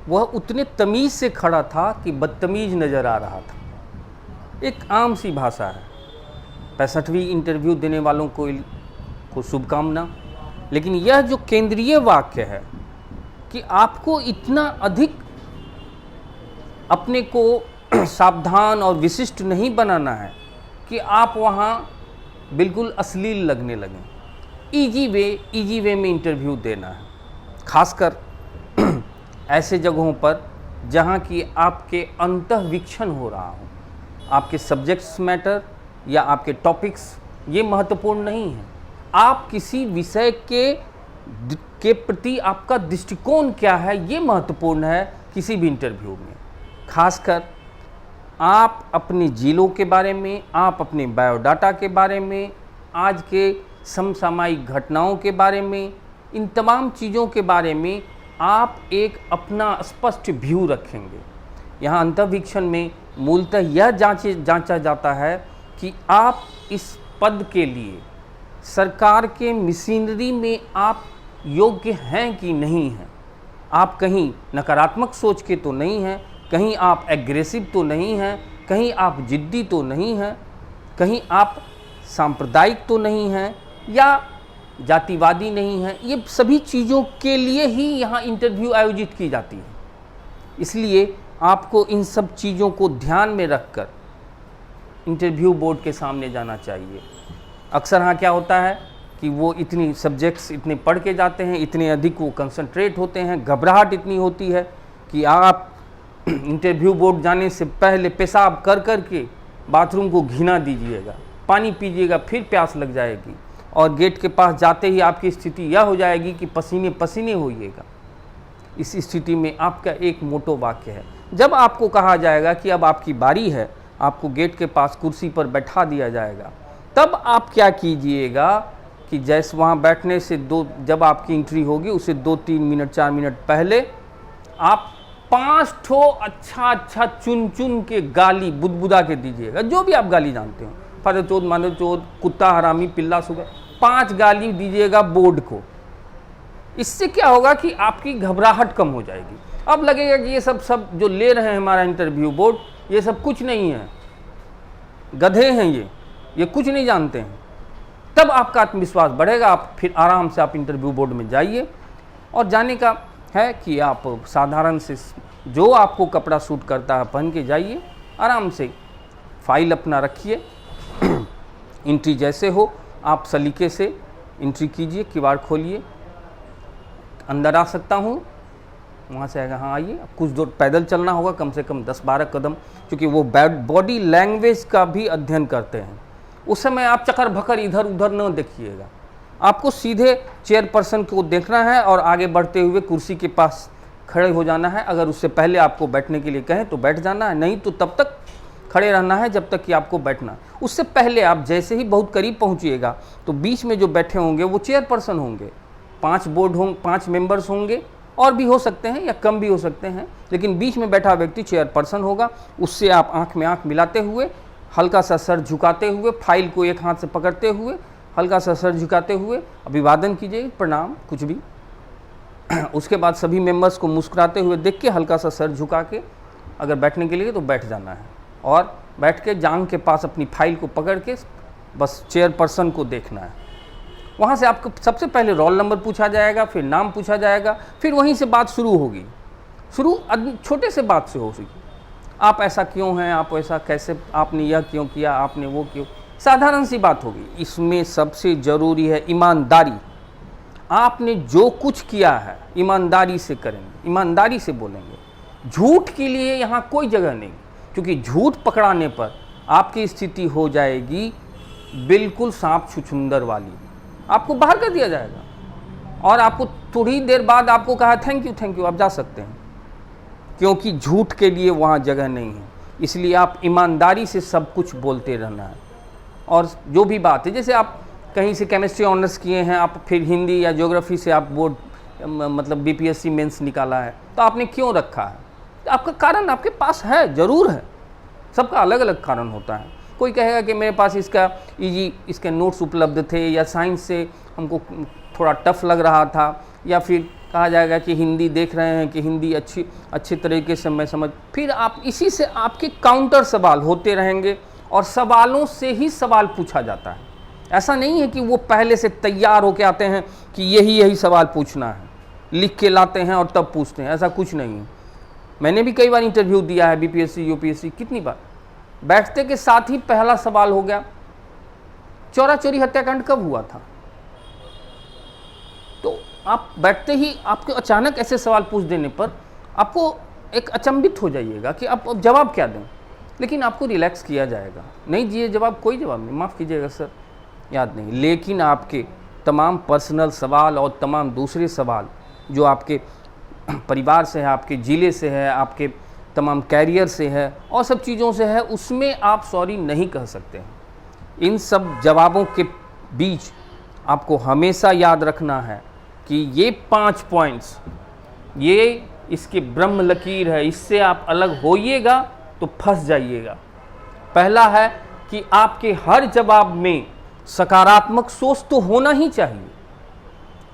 वह उतने तमीज़ से खड़ा था कि बदतमीज नज़र आ रहा था। एक आम सी भाषा है। 65वीं इंटरव्यू देने वालों को शुभकामना। लेकिन यह जो केंद्रीय वाक्य है कि आपको इतना अधिक अपने को सावधान और विशिष्ट नहीं बनाना है कि आप वहाँ बिल्कुल अश्लील लगने लगें। इजी वे में इंटरव्यू देना है, खासकर ऐसे जगहों पर जहाँ की आपके अंतःवीक्षण हो रहा हो। आपके सब्जेक्ट्स मैटर या आपके टॉपिक्स ये महत्वपूर्ण नहीं है। आप किसी विषय के प्रति आपका दृष्टिकोण क्या है ये महत्वपूर्ण है किसी भी इंटरव्यू में। खासकर आप अपने जिलों के बारे में, आप अपने बायोडाटा के बारे में, आज के समसामयिक घटनाओं के बारे में, इन तमाम चीज़ों के बारे में आप एक अपना स्पष्ट व्यू रखेंगे। यहाँ अंतर्वीक्षण में मूलतः यह जांचा जाता है कि आप इस पद के लिए सरकार के मशीनरी में आप योग्य हैं कि नहीं हैं। आप कहीं नकारात्मक सोच के तो नहीं हैं, कहीं आप एग्रेसिव तो नहीं हैं, कहीं आप जिद्दी तो नहीं हैं, कहीं आप सांप्रदायिक तो नहीं हैं या जातिवादी नहीं हैं। ये सभी चीज़ों के लिए ही यहाँ इंटरव्यू आयोजित की जाती है। इसलिए आपको इन सब चीज़ों को ध्यान में रखकर इंटरव्यू बोर्ड के सामने जाना चाहिए। अक्सर हाँ क्या होता है कि वो इतनी सब्जेक्ट्स इतने पढ़ के जाते हैं, इतने अधिक वो कंसंट्रेट होते हैं, घबराहट इतनी होती है कि आप इंटरव्यू बोर्ड जाने से पहले पेशाब कर कर के बाथरूम को घिना दीजिएगा, पानी पीजिएगा, फिर प्यास लग जाएगी और गेट के पास जाते ही आपकी स्थिति यह हो जाएगी कि पसीने पसीने होइएगा। इस स्थिति में आपका एक मोटो वाक्य है। जब आपको कहा जाएगा कि अब आपकी बारी है, आपको गेट के पास कुर्सी पर बैठा दिया जाएगा, तब आप क्या कीजिएगा कि जैसे वहाँ बैठने से जब आपकी एंट्री होगी उससे 2-3 मिनट 4 मिनट पहले आप 5 ठो अच्छा चुन के गाली बुदबुदा के दीजिएगा, जो भी आप गाली जानते हो, फादर चोद, मादर चोद, कुत्ता, हरामी, पिल्ला, सुगर, 5 गाली दीजिएगा बोर्ड को। इससे क्या होगा कि आपकी घबराहट कम हो जाएगी। अब लगेगा कि ये सब जो ले रहे हैं हमारा इंटरव्यू बोर्ड, ये सब कुछ नहीं है, गधे हैं ये कुछ नहीं जानते हैं। तब आपका आत्मविश्वास बढ़ेगा। आप फिर आराम से आप इंटरव्यू बोर्ड में जाइए। और जाने का है कि आप साधारण से जो आपको कपड़ा सूट करता है पहन के जाइए, आराम से फाइल अपना रखिए, एंट्री जैसे हो आप सलीके से एंट्री कीजिए, किवाड़ खोलिए, अंदर आ सकता हूँ, वहाँ से आएगा हाँ आइए। कुछ दूर पैदल चलना होगा, कम से कम 10-12 कदम, क्योंकि वो बॉडी लैंग्वेज का भी अध्ययन करते हैं। उस समय आप चक्कर भकर इधर उधर न देखिएगा, आपको सीधे चेयरपर्सन को देखना है और आगे बढ़ते हुए कुर्सी के पास खड़े हो जाना है। अगर उससे पहले आपको बैठने के लिए कहें तो बैठ जाना है, नहीं तो तब तक खड़े रहना है जब तक कि आपको बैठना। उससे पहले आप जैसे ही बहुत करीब पहुंचिएगा तो बीच में जो बैठे होंगे वो चेयरपर्सन होंगे। 5 मेंबर्स होंगे, और भी हो सकते हैं या कम भी हो सकते हैं, लेकिन बीच में बैठा व्यक्ति चेयरपर्सन होगा। उससे आप आंख में आंख मिलाते हुए, हल्का सा सर झुकाते हुए, फाइल को एक हाथ से पकड़ते हुए हल्का सा सर झुकाते हुए अभिवादन कीजिए, प्रणाम, कुछ भी। उसके बाद सभी मेंबर्स को मुस्कुराते हुए देख के हल्का सा सर झुका के अगर बैठने के लिए तो बैठ जाना है, और बैठ के जांघ के पास अपनी फाइल को पकड़ के बस चेयरपर्सन को देखना है। वहाँ से आपको सबसे पहले रोल नंबर पूछा जाएगा, फिर नाम पूछा जाएगा, फिर वहीं से बात शुरू होगी। शुरू छोटे से बात से होगी, आप ऐसा क्यों हैं, आप ऐसा कैसे, आपने यह क्यों किया, आपने वो क्यों, साधारण सी बात होगी। इसमें सबसे ज़रूरी है ईमानदारी। आपने जो कुछ किया है ईमानदारी से करेंगे, ईमानदारी से बोलेंगे। झूठ के लिए यहाँ कोई जगह नहीं, क्योंकि झूठ पकड़ाने पर आपकी स्थिति हो जाएगी बिल्कुल सांप छुछुंदर वाली, आपको बाहर कर दिया जाएगा और आपको थोड़ी देर बाद आपको कहा थैंक यू आप जा सकते हैं, क्योंकि झूठ के लिए वहाँ जगह नहीं है। इसलिए आप ईमानदारी से सब कुछ बोलते रहना है। और जो भी बात है, जैसे आप कहीं से केमिस्ट्री ऑनर्स किए हैं, आप फिर हिंदी या ज्योग्राफी से आप बोर्ड मतलब बीपीएससी मेंस निकाला है, तो आपने क्यों रखा है? तो आपका कारण आपके पास है, ज़रूर है, सबका अलग अलग कारण होता है। कोई कहेगा कि मेरे पास इसके नोट्स उपलब्ध थे, या साइंस से हमको थोड़ा टफ लग रहा था, या फिर कहा जाएगा कि हिंदी देख रहे हैं कि हिंदी अच्छी तरीके से मैं समझ, फिर आप इसी से आपके काउंटर सवाल होते रहेंगे और सवालों से ही सवाल पूछा जाता है। ऐसा नहीं है कि वो पहले से तैयार होके आते हैं कि यही सवाल पूछना है, लिख के लाते हैं और तब पूछते हैं, ऐसा कुछ नहीं है। मैंने भी कई बार इंटरव्यू दिया है, बीपीएससी यूपीएससी, कितनी बार बैठते के साथ ही पहला सवाल हो गया, चौरा चोरी हत्याकांड कब हुआ था। तो आप बैठते ही आपके अचानक ऐसे सवाल पूछ देने पर आपको एक अचंभित हो जाइएगा कि अब जवाब क्या दें, लेकिन आपको रिलैक्स किया जाएगा, नहीं दिए जवाब कोई जवाब नहीं, माफ़ कीजिएगा सर याद नहीं, लेकिन आपके तमाम पर्सनल सवाल और तमाम दूसरे सवाल जो आपके परिवार से है, आपके ज़िले से है, आपके तमाम कैरियर से है और सब चीज़ों से है, उसमें आप सॉरी नहीं कह सकते हैं। इन सब जवाबों के बीच आपको हमेशा याद रखना है कि ये 5 पॉइंट्स, ये इसके ब्रह्म लकीर है, इससे आप अलग होइएगा तो फंस जाइएगा। पहला है कि आपके हर जवाब में सकारात्मक सोच तो होना ही चाहिए।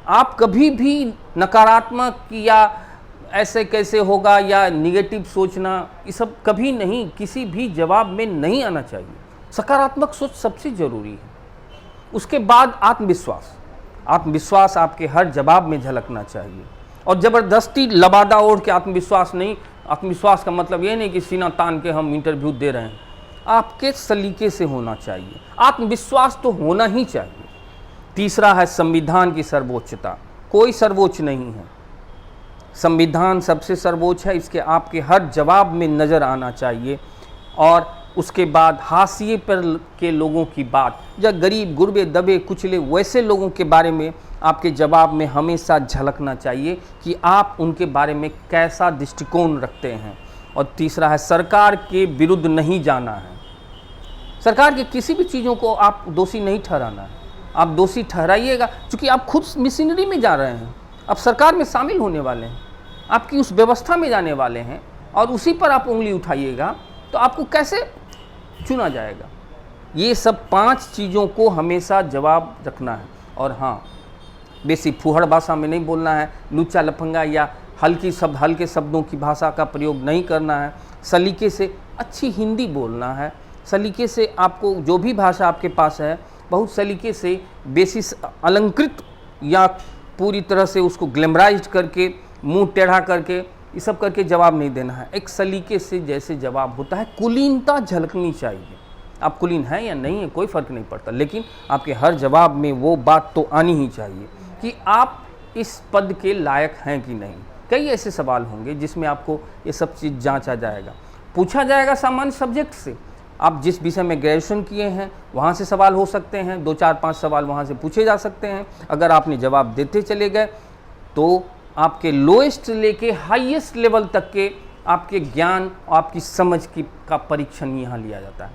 आप कभी भी नकारात्मक या ऐसे कैसे होगा या नेगेटिव सोचना, ये सब कभी नहीं, किसी भी जवाब में नहीं आना चाहिए। सकारात्मक सोच सबसे ज़रूरी है। उसके बाद आत्मविश्वास आपके हर जवाब में झलकना चाहिए और ज़बरदस्ती लबादा ओढ़ के आत्मविश्वास नहीं। आत्मविश्वास का मतलब ये नहीं कि सीना तान के हम इंटरव्यू दे रहे हैं, आपके सलीके से होना चाहिए। आत्मविश्वास तो होना ही चाहिए। तीसरा है संविधान की सर्वोच्चता, कोई सर्वोच्च नहीं है, संविधान सबसे सर्वोच्च है, इसके आपके हर जवाब में नज़र आना चाहिए। और उसके बाद हाशिए पर के लोगों की बात, या गरीब गुरबे दबे कुचले वैसे लोगों के बारे में आपके जवाब में हमेशा झलकना चाहिए कि आप उनके बारे में कैसा दृष्टिकोण रखते हैं। और तीसरा है सरकार के विरुद्ध नहीं जाना है। सरकार की किसी भी चीज़ों को आप दोषी नहीं ठहराना है, आप दोषी ठहराइएगा क्योंकि आप खुद मिशनरी में जा रहे हैं, आप सरकार में शामिल होने वाले हैं, आपकी उस व्यवस्था में जाने वाले हैं और उसी पर आप उंगली उठाइएगा तो आपको कैसे चुना जाएगा। ये सब 5 चीज़ों को हमेशा जवाब रखना है। और हाँ, बेसी फूहड़ भाषा में नहीं बोलना है, लुच्चा लफंगा या हल्के शब्दों की भाषा का प्रयोग नहीं करना है। सलीके से अच्छी हिंदी बोलना है, सलीके से आपको जो भी भाषा आपके पास है बहुत सलीके से, बेसी अलंकृत या पूरी तरह से उसको ग्लैमराइज करके मुंह टेढ़ा करके ये सब करके जवाब नहीं देना है। एक सलीके से जैसे जवाब होता है, कुलीनता झलकनी चाहिए। आप कुलीन हैं या नहीं है कोई फ़र्क नहीं पड़ता, लेकिन आपके हर जवाब में वो बात तो आनी ही चाहिए कि आप इस पद के लायक हैं कि नहीं। कई ऐसे सवाल होंगे जिसमें आपको ये सब चीज़ जांचा जाएगा, पूछा जाएगा सामान्य सब्जेक्ट से। आप जिस विषय में ग्रेजुएशन किए हैं वहाँ से सवाल हो सकते हैं, 2 4 5 सवाल वहाँ से पूछे जा सकते हैं। अगर आपने जवाब देते चले गए तो आपके लोएस्ट से लेके हाईएस्ट लेवल तक के आपके ज्ञान और आपकी समझ का परीक्षण यहाँ लिया जाता है।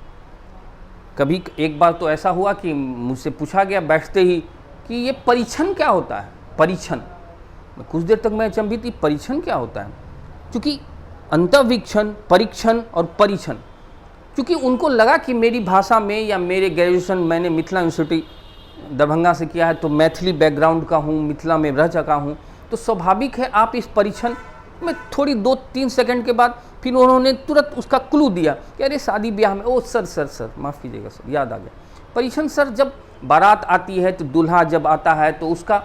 कभी एक बार तो ऐसा हुआ कि मुझसे पूछा गया बैठते ही कि ये परीक्षण क्या होता है। परीक्षण, कुछ देर तक मैं अचंभित थी, परीक्षण क्या होता है, क्योंकि अंतर्वीक्षण, परीक्षण और परीक्षण, क्योंकि उनको लगा कि मेरी भाषा में या मेरे ग्रेजुएशन मैंने मिथिला यूनिवर्सिटी दरभंगा से किया है तो मैथिली बैकग्राउंड का हूँ, मिथिला में रह चुका हूँ, तो स्वाभाविक है आप इस परीक्षण में थोड़ी 2-3 सेकंड के बाद फिर उन्होंने तुरंत उसका क्लू दिया कि अरे शादी ब्याह में, ओ सर माफ़ कीजिएगा सर, याद आ गया परीक्षण। सर जब बारात आती है तो दूल्हा जब आता है तो उसका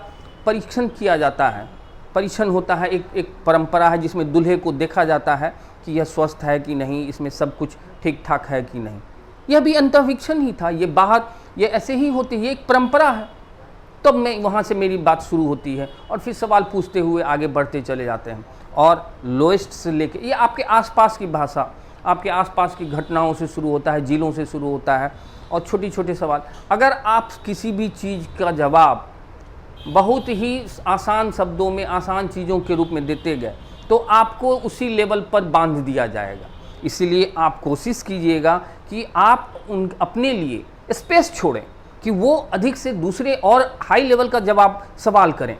परीक्षण किया जाता है, परीक्षण होता है, एक परंपरा है जिसमें दूल्हे को देखा जाता है कि यह स्वस्थ है कि नहीं, इसमें सब कुछ ठीक ठाक है कि नहीं। यह भी अंतर्वीक्षण ही था, ये बाहर ये ऐसे ही होती है, ये एक परंपरा है। तब मैं वहाँ से मेरी बात शुरू होती है और फिर सवाल पूछते हुए आगे बढ़ते चले जाते हैं। और लोएस्ट से लेके ये आपके आसपास की भाषा, आपके आसपास की घटनाओं से शुरू होता है, जिलों से शुरू होता है और छोटे छोटे सवाल। अगर आप किसी भी चीज़ का जवाब बहुत ही आसान शब्दों में, आसान चीज़ों के रूप में देते गए तो आपको उसी लेवल पर बांध दिया जाएगा। इसीलिए आप कोशिश कीजिएगा कि आप अपने लिए स्पेस छोड़ें कि वो अधिक से दूसरे और हाई लेवल का सवाल करें,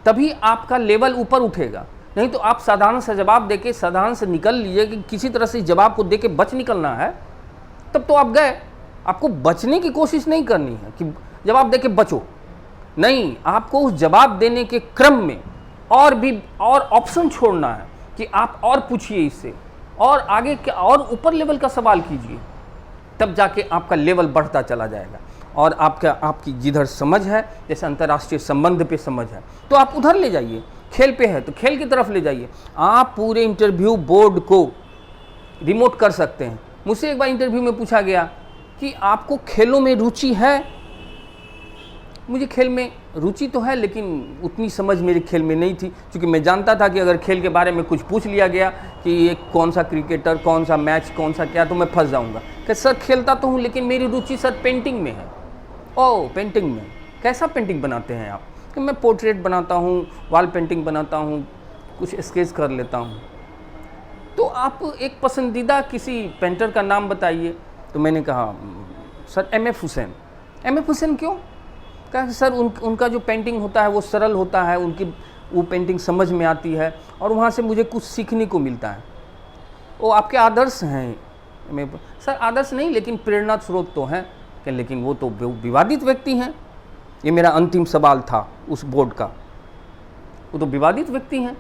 तभी आपका लेवल ऊपर उठेगा। नहीं तो आप साधारण सा जवाब देके साधारण से निकल लीजिए कि किसी तरह से जवाब को देके बच निकलना है, तब तो आप गए। आपको बचने की कोशिश नहीं करनी है कि जवाब देके बचो, नहीं, आपको उस जवाब देने के क्रम में और ऑप्शन छोड़ना है कि आप और पूछिए इससे, और आगे क्या और ऊपर लेवल का सवाल कीजिए, तब जाके आपका लेवल बढ़ता चला जाएगा। और आपकी जिधर समझ है, जैसे अंतर्राष्ट्रीय संबंध पे समझ है, तो आप उधर ले जाइए। खेल पे है तो खेल की तरफ ले जाइए। आप पूरे इंटरव्यू बोर्ड को रिमोट कर सकते हैं। मुझसे एक बार इंटरव्यू में पूछा गया कि आपको खेलों में रुचि है। मुझे खेल में रुचि तो है, लेकिन उतनी समझ मेरे खेल में नहीं थी, क्योंकि मैं जानता था कि अगर खेल के बारे में कुछ पूछ लिया गया कि ये कौन सा क्रिकेटर, कौन सा मैच, कौन सा क्या, तो मैं फंस जाऊंगा। कि सर खेलता तो हूँ, लेकिन मेरी रुचि सर पेंटिंग में है। ओह, पेंटिंग में कैसा पेंटिंग बनाते हैं आप? कि मैं पोर्ट्रेट बनाता हूँ, वॉल पेंटिंग बनाता हूँ, कुछ स्केच कर लेता हूँ। तो आप एक पसंदीदा किसी पेंटर का नाम बताइए। तो मैंने कहा sir M.F. Hussain. M.F. Hussain क्यों? कहा सर उनका जो पेंटिंग होता है वो सरल होता है, उनकी वो पेंटिंग समझ में आती है और वहाँ से मुझे कुछ सीखने को मिलता है। वो आपके आदर्श हैं? सर आदर्श नहीं, लेकिन प्रेरणा स्रोत तो हैं। लेकिन वो तो विवादित व्यक्ति हैं। ये मेरा अंतिम सवाल था उस बोर्ड का। वो तो विवादित व्यक्ति हैं।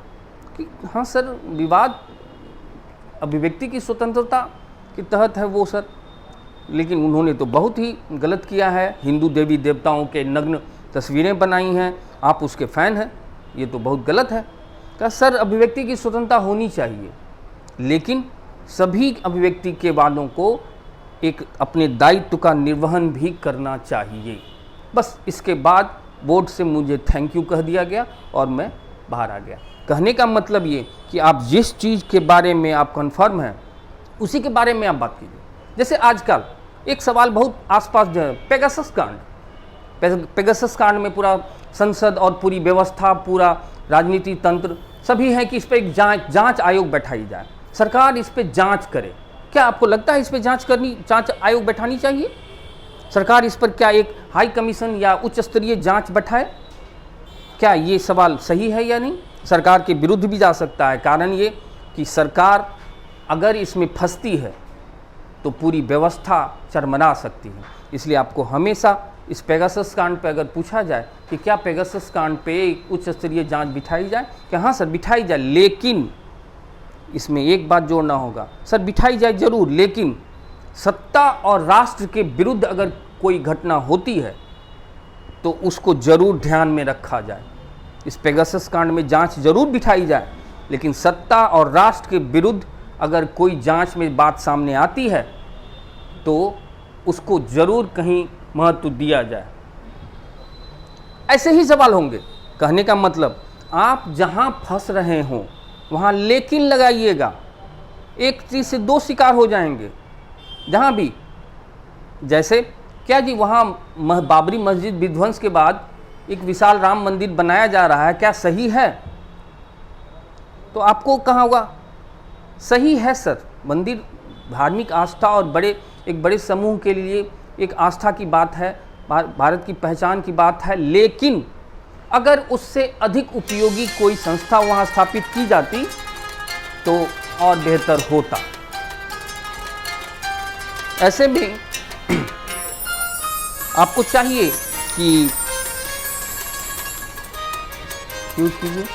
कि हाँ सर, विवाद अभिव्यक्ति की स्वतंत्रता के तहत है वो सर, लेकिन उन्होंने तो बहुत ही गलत किया है। हिंदू देवी देवताओं के नग्न तस्वीरें बनाई हैं, आप उसके फ़ैन हैं, ये तो बहुत गलत है। कहा सर अभिव्यक्ति की स्वतंत्रता होनी चाहिए, लेकिन सभी अभिव्यक्ति के वालों को एक अपने दायित्व का निर्वहन भी करना चाहिए। बस इसके बाद बोर्ड से मुझे थैंक यू कह दिया गया और मैं बाहर आ गया। कहने का मतलब ये कि आप जिस चीज़ के बारे में आप कन्फर्म हैं, उसी के बारे में आप बात कीजिए। जैसे आजकल एक सवाल बहुत आसपास जो है, पेगासस कांड। पेगासस कांड में पूरा संसद और पूरी व्यवस्था, पूरा राजनीति तंत्र सभी हैं कि इस पर एक जांच आयोग बैठाई जाए, सरकार इस पर जांच करे। क्या आपको लगता है इस पर जांच आयोग बैठानी चाहिए? सरकार इस पर क्या एक हाई कमीशन या उच्च स्तरीय जांच बैठाए? क्या ये सवाल सही है या नहीं? सरकार के विरुद्ध भी जा सकता है। कारण ये कि सरकार अगर इसमें फंसती है तो पूरी व्यवस्था चरमरा सकती है। इसलिए आपको हमेशा इस पेगासस कांड पे अगर पूछा जाए कि क्या पेगासस कांड पे उच्च स्तरीय जांच बिठाई जाए, कि हाँ सर बिठाई जाए, लेकिन इसमें एक बात जोड़ना होगा। सर बिठाई जाए जरूर, लेकिन सत्ता और राष्ट्र के विरुद्ध अगर कोई घटना होती है तो उसको जरूर ध्यान में रखा जाए। इस पेगासस कांड में जांच जरूर बिठाई जाए, लेकिन सत्ता और राष्ट्र के विरुद्ध अगर कोई जांच में बात सामने आती है तो उसको जरूर कहीं महत्व दिया जाए। ऐसे ही सवाल होंगे। कहने का मतलब आप जहां फंस रहे हों वहां लेकिन लगाइएगा। एक चीज़ से दो शिकार हो जाएंगे। जहां भी, जैसे क्या जी वहां बाबरी मस्जिद विध्वंस के बाद एक विशाल राम मंदिर बनाया जा रहा है, क्या सही है? तो आपको कहाँ होगा सही है सर। मंदिर धार्मिक आस्था और एक बड़े समूह के लिए एक आस्था की बात है, भारत की पहचान की बात है, लेकिन अगर उससे अधिक उपयोगी कोई संस्था वहाँ स्थापित की जाती तो और बेहतर होता। ऐसे में आपको चाहिए कि यूज कीजिए।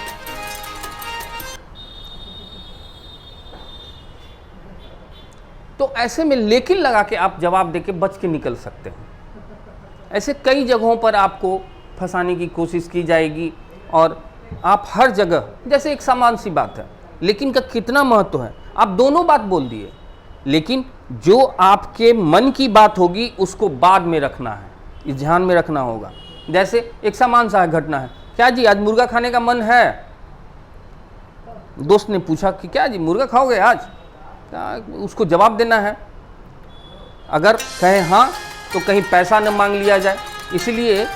तो ऐसे में लेकिन लगा के आप जवाब देके बच के निकल सकते हैं। ऐसे कई जगहों पर आपको फंसाने की कोशिश की जाएगी और आप हर जगह, जैसे एक सामान्य सी बात है, लेकिन का कितना महत्व है। आप दोनों बात बोल दिए, लेकिन जो आपके मन की बात होगी उसको बाद में रखना है, इस ध्यान में रखना होगा। जैसे एक सामान्य सा घटना है, क्या जी आज मुर्गा खाने का मन है? दोस्त ने पूछा कि क्या जी मुर्गा खाओगे आज? उसको जवाब देना है। अगर कहे हाँ तो कहीं पैसा न मांग लिया जाए, इसलिए